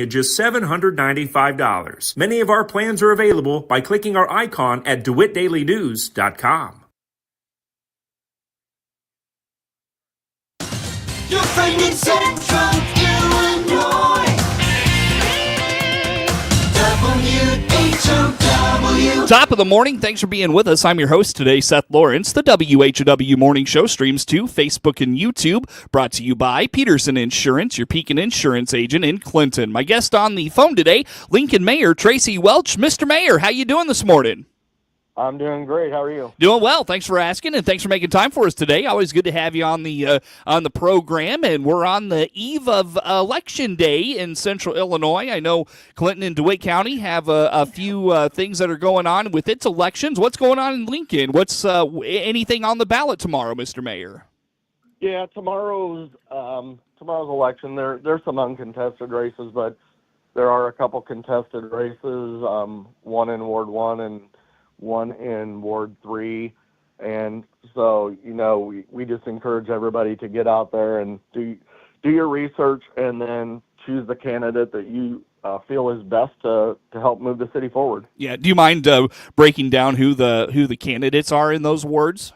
at just $795. Many of our plans are available by clicking our icon at DeWittDailyNews.com. Your friend in Central Illinois. WHOW. Top of the morning. Thanks for being with us. I'm your host today, Seth Lawrence. The WHOW Morning Show streams to Facebook and YouTube. Brought to you by Peterson Insurance, your Pekin Insurance agent in Clinton. My guest on the phone today, Lincoln Mayor Tracy Welch. Mr. Mayor, how you doing this morning? I'm doing great. How are you? Doing well. Thanks for asking, and thanks for making time for us today. Always good to have you on the program. And we're on the eve of Election Day in Central Illinois. I know Clinton and DeWitt County have a few things that are going on with its elections. What's going on in Lincoln? What's anything on the ballot tomorrow, Mr. Mayor? Yeah, tomorrow's election. There's some uncontested races, but there are a couple contested races. One in Ward 1 and one in Ward 3, and so we just encourage everybody to get out there and do your research and then choose the candidate that you feel is best to help move the city forward. Yeah. Do you mind breaking down who the candidates are in those wards?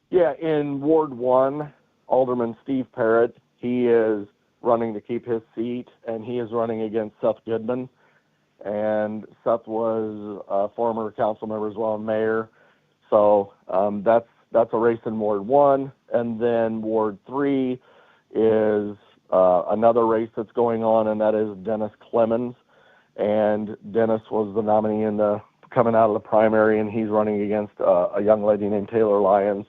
Yeah, in Ward 1, Alderman Steve Parrott, he is running to keep his seat, and he is running against Seth Goodman. And Seth was a former council member as well, and mayor. So that's a race in Ward 1. And then Ward 3 is another race that's going on, and that is Dennis Clemens. And Dennis was the nominee coming out of the primary, and he's running against a young lady named Taylor Lyons.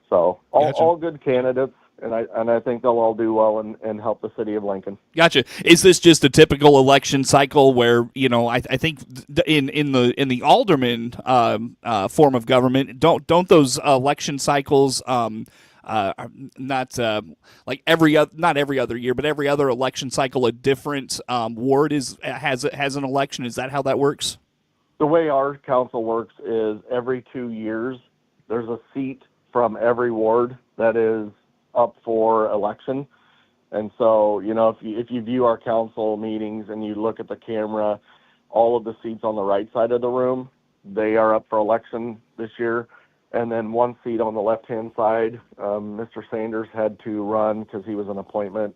So all good candidates. And I think they'll all do well and help the city of Lincoln. Gotcha. Is this just a typical election cycle where I think in the alderman form of government don't those election cycles not every other year, but every other election cycle a different ward has an election? Is that how that works? The way our council works is every 2 years there's a seat from every ward that is up for election. And so, if you view our council meetings and you look at the camera, all of the seats on the right side of the room, they are up for election this year. And then one seat on the left-hand side, Mr. Sanders had to run because he was an appointment.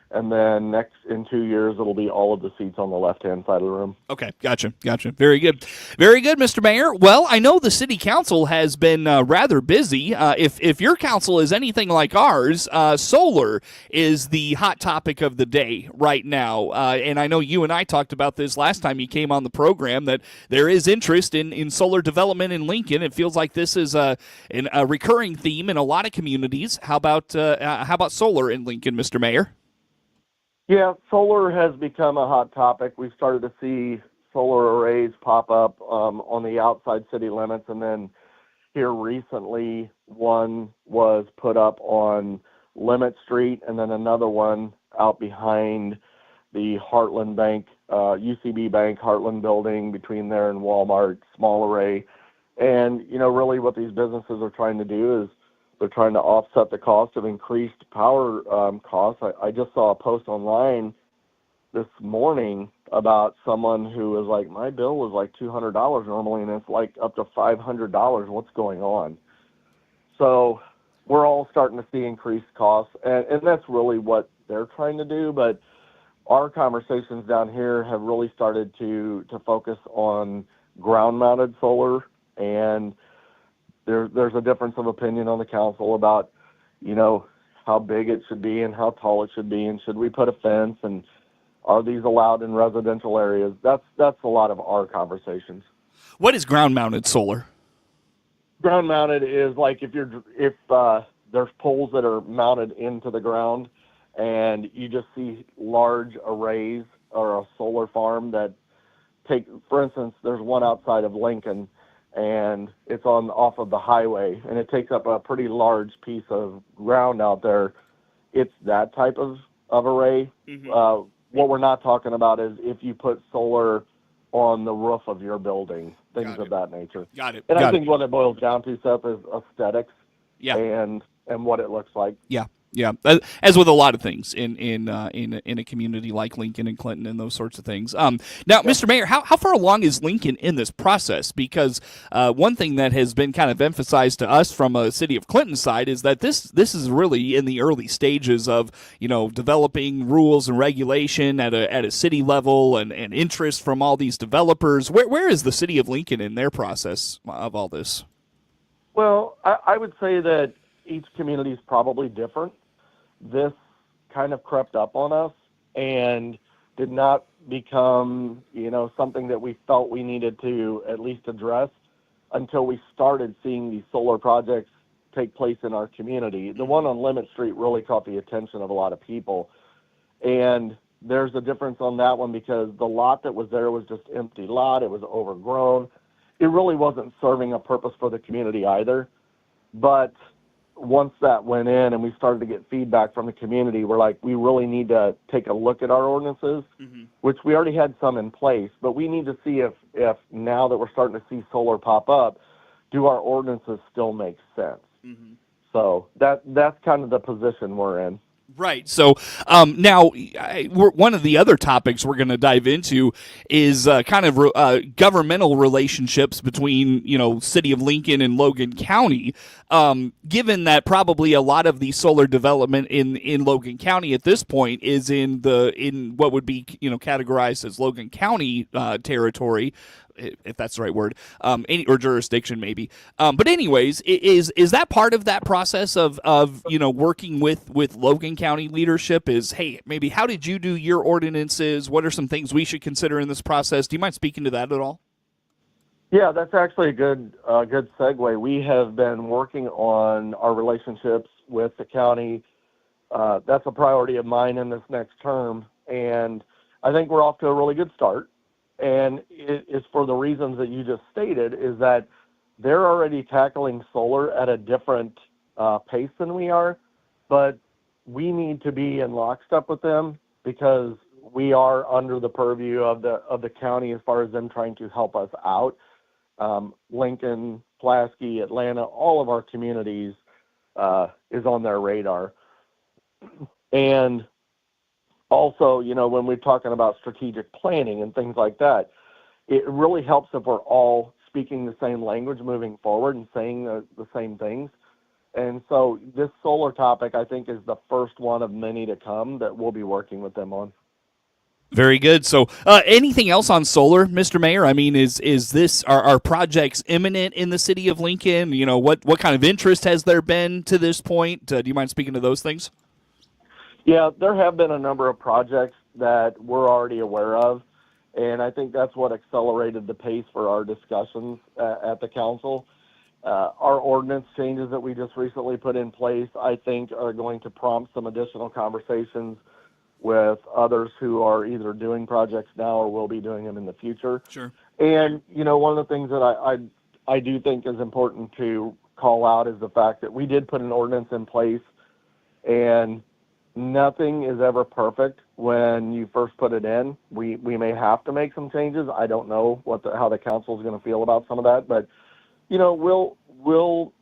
And then next, in 2 years, it'll be all of the seats on the left-hand side of the room. Okay, gotcha. Very good, Mr. Mayor. Well, I know the city council has been rather busy. If your council is anything like ours, solar is the hot topic of the day right now. And I know you and I talked about this last time you came on the program, that there is interest in solar development in Lincoln. It feels like this is a recurring theme in a lot of communities. How about solar in Lincoln, Mr. Mayor? Yeah, solar has become a hot topic. We've started to see solar arrays pop up on the outside city limits, and then here recently one was put up on Limit Street, and then another one out behind the Heartland Bank, UCB Bank Heartland building between there and Walmart, small array. And, really what these businesses are trying to do is they're trying to offset the cost of increased power costs. I just saw a post online this morning about someone who was like, my bill was like $200 normally, and it's like up to $500. What's going on? So we're all starting to see increased costs, and that's really what they're trying to do. But our conversations down here have really started to focus on ground-mounted solar, and there's a difference of opinion on the council about, how big it should be and how tall it should be, and should we put a fence, and are these allowed in residential areas? That's a lot of our conversations. What is ground-mounted solar? Ground-mounted is like if there's poles that are mounted into the ground, and you just see large arrays or a solar farm that for instance, there's one outside of Lincoln, and it's off of the highway, and it takes up a pretty large piece of ground out there. It's that type of array. Mm-hmm. What we're not talking about is if you put solar on the roof of your building, things of that nature. Got it. And I think what it boils down to, Seth, is aesthetics. Yeah. And what it looks like. Yeah. Yeah, as with a lot of things in a community like Lincoln and Clinton and those sorts of things. Now, Mr. Mayor, how far along is Lincoln in this process? Because one thing that has been kind of emphasized to us from a city of Clinton side is that this is really in the early stages of developing rules and regulation at a city level and interest from all these developers. Where is the city of Lincoln in their process of all this? Well, I would say that each community is probably different. This kind of crept up on us and did not become, something that we felt we needed to at least address until we started seeing these solar projects take place in our community. The one on Lemon Street really caught the attention of a lot of people. And there's a difference on that one because the lot that was there was just empty lot. It was overgrown. It really wasn't serving a purpose for the community either. But once that went in and we started to get feedback from the community, we're like, we really need to take a look at our ordinances, which we already had some in place, but we need to see if now that we're starting to see solar pop up, do our ordinances still make sense? So that's kind of the position we're in. Right. So now, one of the other topics we're going to dive into is kind of governmental relationships between, City of Lincoln and Logan County. Given that probably a lot of the solar development in Logan County at this point is in what would be categorized as Logan County territory, if that's the right word, or jurisdiction maybe. But anyways, is that part of that process of working with Logan County leadership? Is, hey, maybe how did you do your ordinances? What are some things we should consider in this process? Do you mind speaking to that at all? Yeah, that's actually a good segue. We have been working on our relationships with the county. That's a priority of mine in this next term, and I think we're off to a really good start. And it is for the reasons that you just stated, is that they're already tackling solar at a different pace than we are, but we need to be in lockstep with them because we are under the purview of the county as far as them trying to help us out. Lincoln, Pulaski, Atlanta, all of our communities is on their radar. And also, when we're talking about strategic planning and things like that, it really helps if we're all speaking the same language moving forward and saying the same things. And so this solar topic, I think, is the first one of many to come that we'll be working with them on. Very good. So anything else on solar, Mr. Mayor? I mean, is this, are projects imminent in the city of Lincoln? What kind of interest has there been to this point? Do you mind speaking to those things? Yeah, there have been a number of projects that we're already aware of, and I think that's what accelerated the pace for our discussions at the council. Our ordinance changes that we just recently put in place, I think, are going to prompt some additional conversations with others who are either doing projects now or will be doing them in the future. Sure. And, one of the things that I do think is important to call out is the fact that we did put an ordinance in place, and nothing is ever perfect when you first put it in. We may have to make some changes. I don't know how the council is going to feel about some of that, but we'll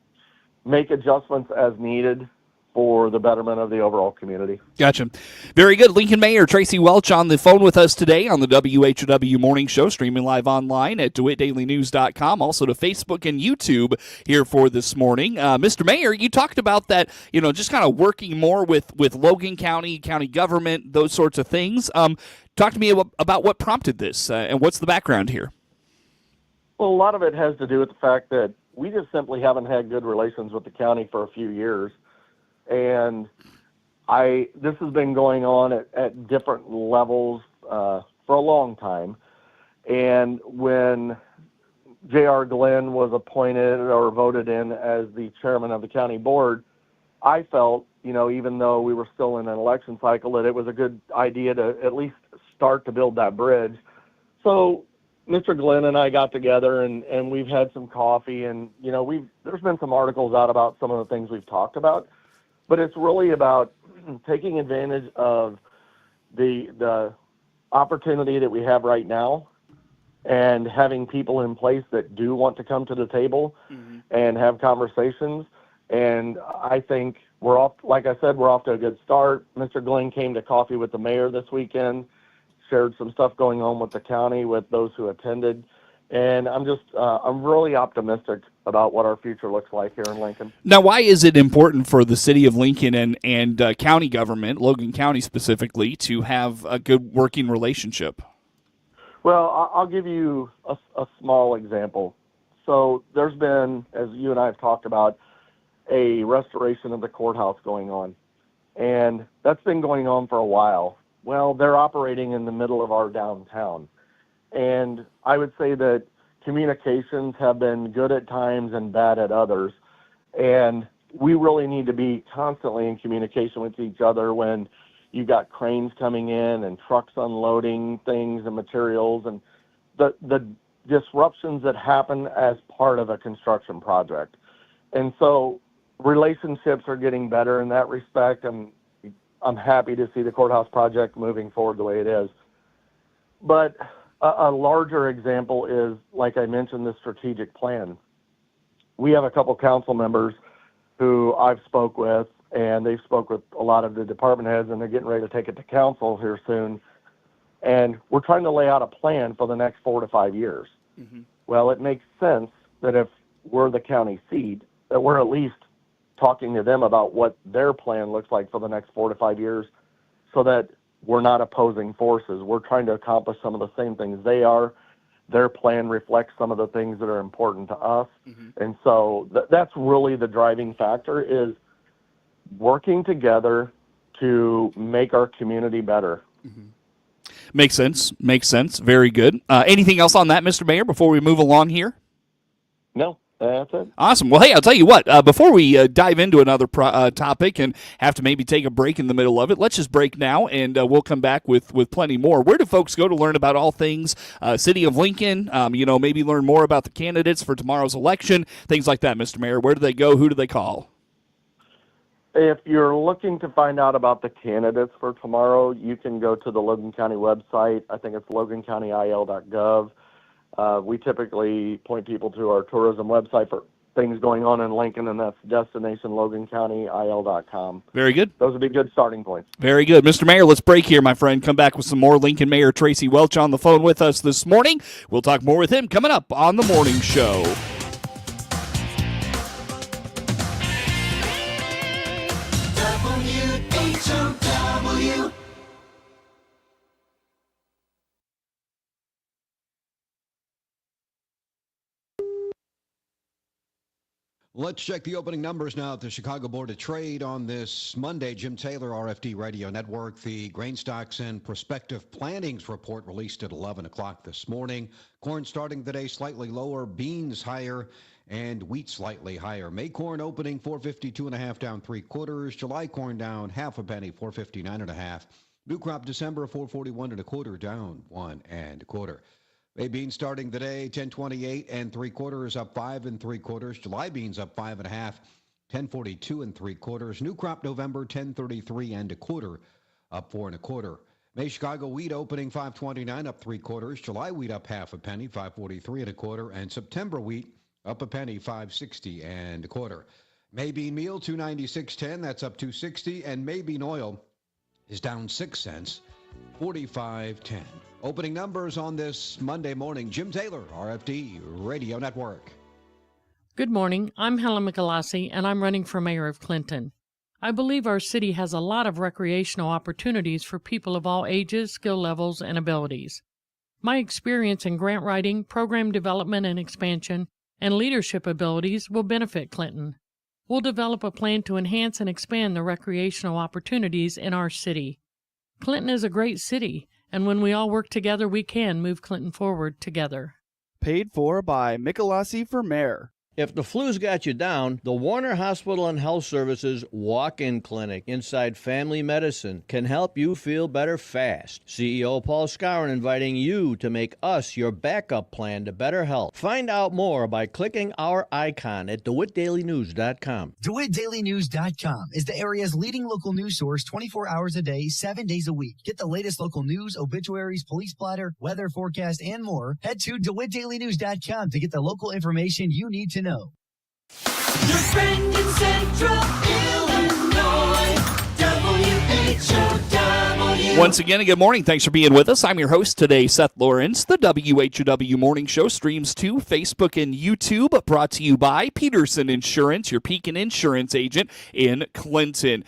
make adjustments as needed for the betterment of the overall community. Gotcha. Very good. Lincoln Mayor Tracy Welch on the phone with us today on the WHOW Morning Show, streaming live online at DeWittDailyNews.com, also to Facebook and YouTube here for this morning. Mr. Mayor, you talked about that, just kind of working more with Logan County, county government, those sorts of things. Talk to me about what prompted this and what's the background here. Well, a lot of it has to do with the fact that we just simply haven't had good relations with the county for a few years. And this has been going on at different levels for a long time. And when J.R. Glenn was appointed or voted in as the chairman of the county board, I felt, even though we were still in an election cycle, that it was a good idea to at least start to build that bridge. So Mr. Glenn and I got together and we've had some coffee, and there's been some articles out about some of the things we've talked about. But it's really about taking advantage of the opportunity that we have right now and having people in place that do want to come to the table and have conversations, And I think we're off, like I said, we're off to a good start. Mr. Glenn came to coffee with the mayor this weekend, shared some stuff going on with the county with those who attended. And I'm really optimistic about what our future looks like here in Lincoln. Now, why is it important for the city of Lincoln and county government, Logan County specifically, to have a good working relationship? Well, I'll give you a small example. So there's been, as you and I have talked about, a restoration of the courthouse going on. And that's been going on for a while. Well, they're operating in the middle of our downtown. And I would say that communications have been good at times and bad at others. And we really need to be constantly in communication with each other when you got cranes coming in and trucks unloading things and materials and the disruptions that happen as part of a construction project. And so relationships are getting better in that respect, and I'm happy to see the courthouse project moving forward the way it is. But a larger example is, like I mentioned, the strategic plan. We have a couple council members who I've spoke with, and they've spoke with a lot of the department heads, and they're getting ready to take it to council here soon. And we're trying to lay out a plan for the next 4 to 5 years. Mm-hmm. Well, it makes sense that if we're the county seat, that we're at least talking to them about what their plan looks like for the next 4 to 5 years, so that we're not opposing forces. We're trying to accomplish some of the same things they are. Their plan reflects some of the things that are important to us. Mm-hmm. And so that's really the driving factor, is working together to make our community better. Mm-hmm. Makes sense. Makes sense. Very good. Anything else on that, Mr. Mayor, before we move along here? No. That's it. Awesome. Well, hey, I'll tell you what, before we dive into another topic and have to maybe take a break in the middle of it, let's just break now, and we'll come back with plenty more. Where do folks go to learn about all things City of Lincoln, maybe learn more about the candidates for tomorrow's election, things like that, Mr. Mayor? Where do they go? Who do they call? If you're looking to find out about the candidates for tomorrow, you can go to the Logan County website. I think it's logancountйл.gov. We typically point people to our tourism website for things going on in Lincoln, and that's destination.logancountйл.com. Very good. Those would be good starting points. Very good. Mr. Mayor, let's break here, my friend. Come back with some more. Lincoln Mayor Tracy Welch on the phone with us this morning. We'll talk more with him coming up on The Morning Show. WHOW. Let's check the opening numbers now at the Chicago Board of Trade on this Monday. Jim Taylor, RFD Radio Network. The Grain Stocks and Prospective Plantings report released at 11 o'clock this morning. Corn starting the day slightly lower, beans higher, and wheat slightly higher. May corn opening 452.5 down 3/4. July corn down half a penny, 459.5. New crop December 441 1/4 down 1 1/4. May beans starting the day 1028 3/4 up 5 3/4. July beans up 5 1/2, 1042 3/4. New crop November 1033 1/4 up 4 1/4. May Chicago wheat opening 529 up 3/4. July wheat up half a penny, 543 1/4, and September wheat up a penny, 560 1/4. May bean meal 296.10, that's up 260, and May bean oil is down 6 cents, 45.10. Opening numbers on this Monday morning. Jim Taylor, RFD Radio Network. Good morning. I'm Helen Michelasi, and I'm running for mayor of Clinton. I believe our city has a lot of recreational opportunities for people of all ages, skill levels, and abilities. My experience in grant writing, program development and expansion, and leadership abilities will benefit Clinton. We'll develop a plan to enhance and expand the recreational opportunities in our city. Clinton is a great city, and when we all work together, we can move Clinton forward together. Paid for by Michelasi for Mayor. If the flu's got you down, the Warner Hospital and Health Services Walk-In Clinic inside Family Medicine can help you feel better fast. CEO Paul Skowron inviting you to make us your backup plan to better health. Find out more by clicking our icon at DeWittDailyNews.com. DeWittDailyNews.com is the area's leading local news source 24 hours a day, 7 days a week. Get the latest local news, obituaries, police splatter, weather forecast, and more. Head to DeWittDailyNews.com to get the local information you need to know. Your friend in Central Illinois, WHOW. Once again, good morning. Thanks for being with us. I'm your host today, Seth Lawrence. The WHOW Morning Show streams to Facebook and YouTube, brought to you by Peterson Insurance, your Pekin Insurance agent in Clinton.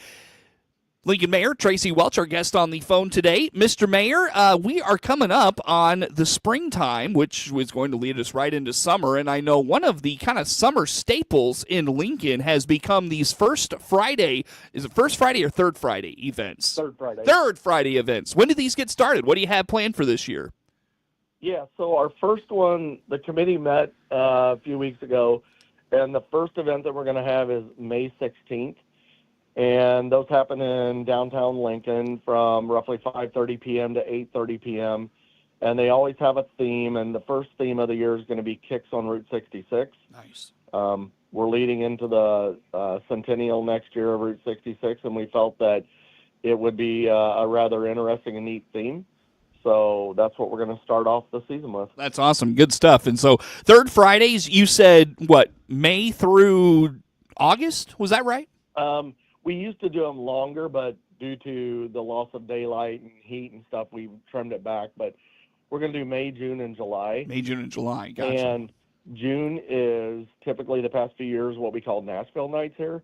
Lincoln Mayor Tracy Welch, our guest on the phone today. Mr. Mayor, we are coming up on the springtime, which was going to lead us right into summer, and I know one of the kind of summer staples in Lincoln has become these First Friday, is it First Friday or Third Friday events? Third Friday. Third Friday events. When do these get started? What do you have planned for this year? Yeah, so our first one, the committee met a few weeks ago, and the first event that we're going to have is May 16th. And those happen in downtown Lincoln from roughly 5:30 p.m. to 8:30 p.m. And they always have a theme, and the first theme of the year is going to be Kicks on Route 66. Nice. We're leading into the centennial next year of Route 66, and we felt that it would be a rather interesting and neat theme. So that's what we're going to start off the season with. That's awesome. Good stuff. And so Third Fridays, you said, what, May through August? Was that right? We used to do them longer, but due to the loss of daylight and heat and stuff, we trimmed it back. But we're going to do May, June, and July. May, June, and July. Gotcha. And June is typically the past few years what we call Nashville Nights here.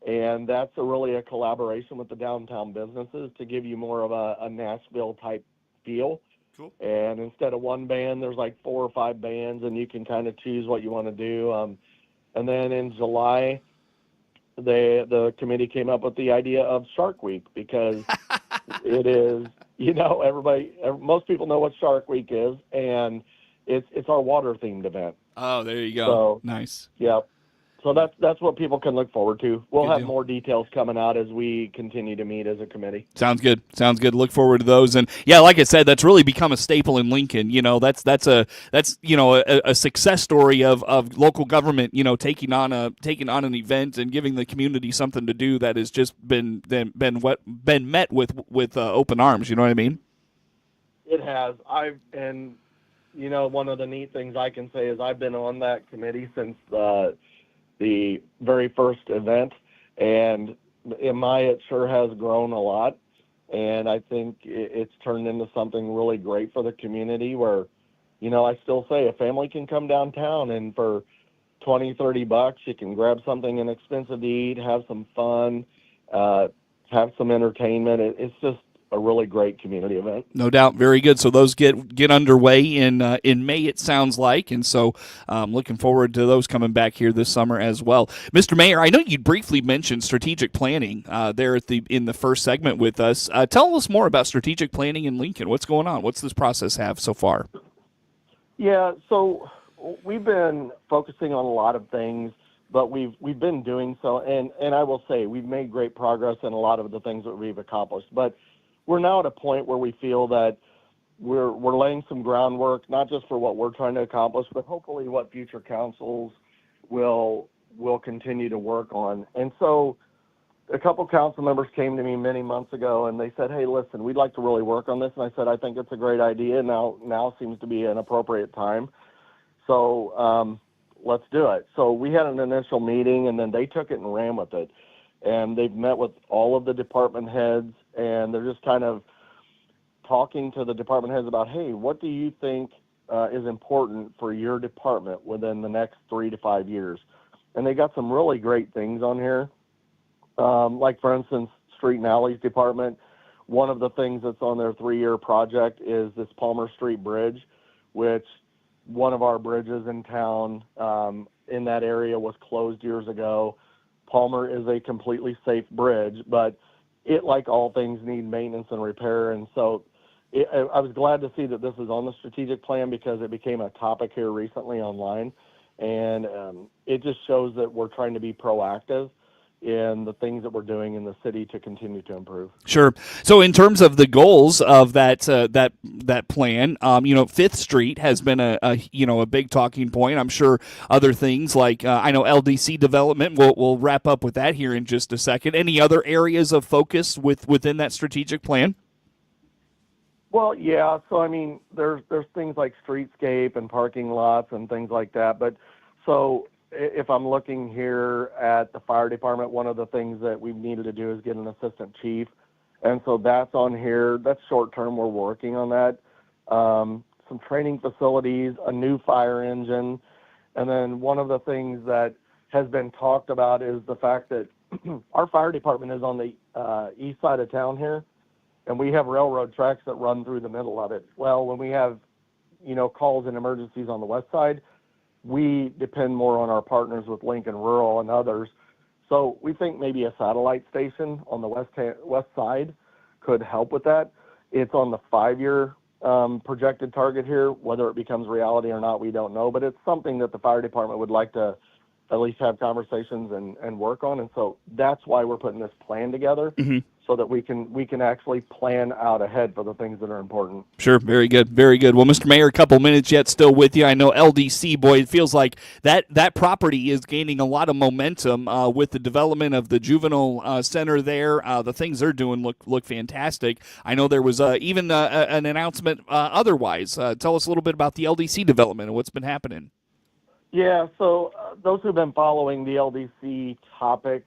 And that's really a collaboration with the downtown businesses to give you more of a Nashville-type feel. Cool. And instead of one band, there's like 4 or 5 bands, and you can kind of choose what you want to do. And then in July, the committee came up with the idea of Shark Week because it is, most people know what Shark Week is, and it's our water themed event. Oh, there you go. So, nice. Yeah. So that's what people can look forward to. We'll Good have deal. more details coming out as we continue to meet as a committee. Sounds good. Look forward to those. And yeah, like I said, that's really become a staple in Lincoln. That's a success story of local government, taking on an event and giving the community something to do that has just been met with open arms. You know what I mean? It has. One of the neat things I can say is I've been on that committee since the very first event, and it sure has grown a lot, and I think it's turned into something really great for the community where, I still say a family can come downtown and for $20-$30 you can grab something inexpensive to eat, have some fun, have some entertainment. It's just a really great community event. No doubt. Very good. So those get underway in May, it sounds like. And so looking forward to those coming back here this summer as well. Mr. Mayor, I know you briefly mentioned strategic planning there in the first segment with us. Tell us more about strategic planning in Lincoln. What's going on? What's this process have so far? Yeah, so we've been focusing on a lot of things, but we've been doing so. And I will say we've made great progress in a lot of the things that we've accomplished. But we're now at a point where we feel that we're laying some groundwork, not just for what we're trying to accomplish, but hopefully what future councils will continue to work on. And so a couple council members came to me many months ago, and they said, hey, listen, we'd like to really work on this. And I said, I think it's a great idea. Now seems to be an appropriate time. So let's do it. So we had an initial meeting, and then they took it and ran with it. And they've met with all of the department heads, and they're just kind of talking to the department heads about, hey, what do you think is important for your department within the next 3 to 5 years? And they got some really great things on here. Like, for instance, Street and Alleys Department, one of the things that's on their 3-year project is this Palmer Street Bridge, which one of our bridges in town in that area was closed years ago. Palmer is a completely safe bridge, but it, like all things, need maintenance and repair. And so I was glad to see that this is on the strategic plan because it became a topic here recently online. And it just shows that we're trying to be proactive in the things that we're doing in the city to continue to improve. Sure. So in terms of the goals of that plan, 5th Street has been a big talking point. I'm sure other things like I know LDC development. We'll wrap up with that here in just a second. Any other areas of focus within that strategic plan? Well, yeah. So I mean, there's things like streetscape and parking lots and things like that. But so if I'm looking here at the fire department, one of the things that we've needed to do is get an assistant chief. And so that's on here. That's short term. We're working on that. Some training facilities, a new fire engine. And then one of the things that has been talked about is the fact that our fire department is on the east side of town here, and we have railroad tracks that run through the middle of it. Well, when we have, calls and emergencies on the west side, we depend more on our partners with Lincoln Rural and others. So we think maybe a satellite station on the west side could help with that. It's on the 5-year projected target here. Whether it becomes reality or not, we don't know, but it's something that the fire department would like to at least have conversations and work on. And so that's why we're putting this plan together, so that we can actually plan out ahead for the things that are important. Sure. Very good. Very good. Well, Mr. Mayor, a couple minutes yet still with you. I know LDC, boy, it feels like that property is gaining a lot of momentum with the development of the juvenile center there. The things they're doing look fantastic. I know there was even an announcement otherwise. Tell us a little bit about the LDC development and what's been happening. Yeah, so those who've been following the LDC topic,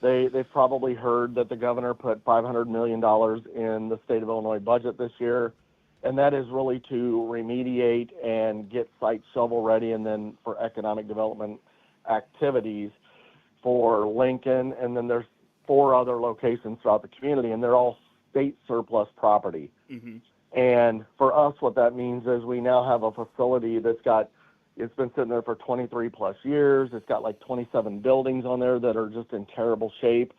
they've probably heard that the governor put $500 million in the state of Illinois budget this year, and that is really to remediate and get sites shovel ready, and then for economic development activities for Lincoln, and then there's 4 other locations throughout the community, and they're all state surplus property. And for us, what that means is we now have a facility it's been sitting there for 23 plus years. It's got like 27 buildings on there that are just in terrible shape.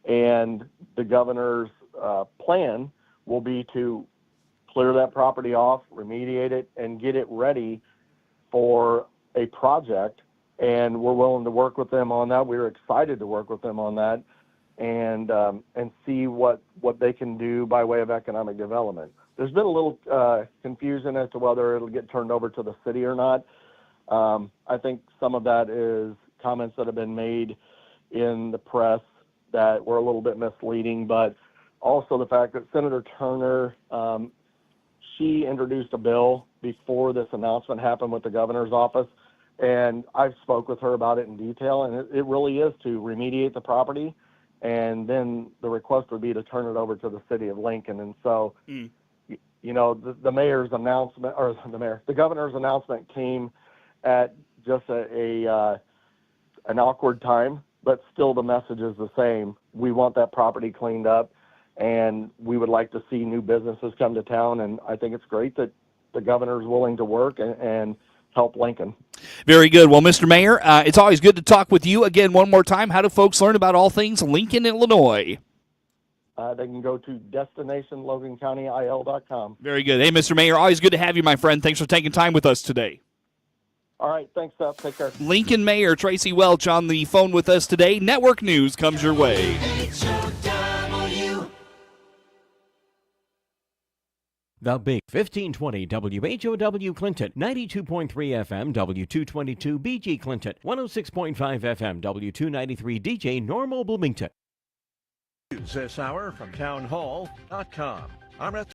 And the governor's plan will be to clear that property off, remediate it, and get it ready for a project. And we're willing to work with them on that. We're excited to work with them on that and see what they can do by way of economic development. There's been a little confusion as to whether it'll get turned over to the city or not. I think some of that is comments that have been made in the press that were a little bit misleading, but also the fact that Senator Turner, she introduced a bill before this announcement happened with the governor's office, and I've spoke with her about it in detail, and it really is to remediate the property, and then the request would be to turn it over to the city of Lincoln. And so, the mayor's announcement, or the governor's announcement came at just an awkward time, but still the message is the same. We want that property cleaned up, and we would like to see new businesses come to town, and I think it's great that the governor is willing to work and help Lincoln. Very good. Well, Mr. Mayor, it's always good to talk with you. Again, one more time, how do folks learn about all things Lincoln, Illinois? They can go to destinationlogancountyil.com. Very good. Hey, Mr. Mayor, always good to have you, my friend. Thanks for taking time with us today. All right, thanks, Seth. Take care. Lincoln Mayor Tracy Welch on the phone with us today. Network News comes your way. The Big 1520 WHOW Clinton, 92.3 FM W222 BG Clinton, 106.5 FM W293 DJ Normal Bloomington. This hour from townhall.com. I'm at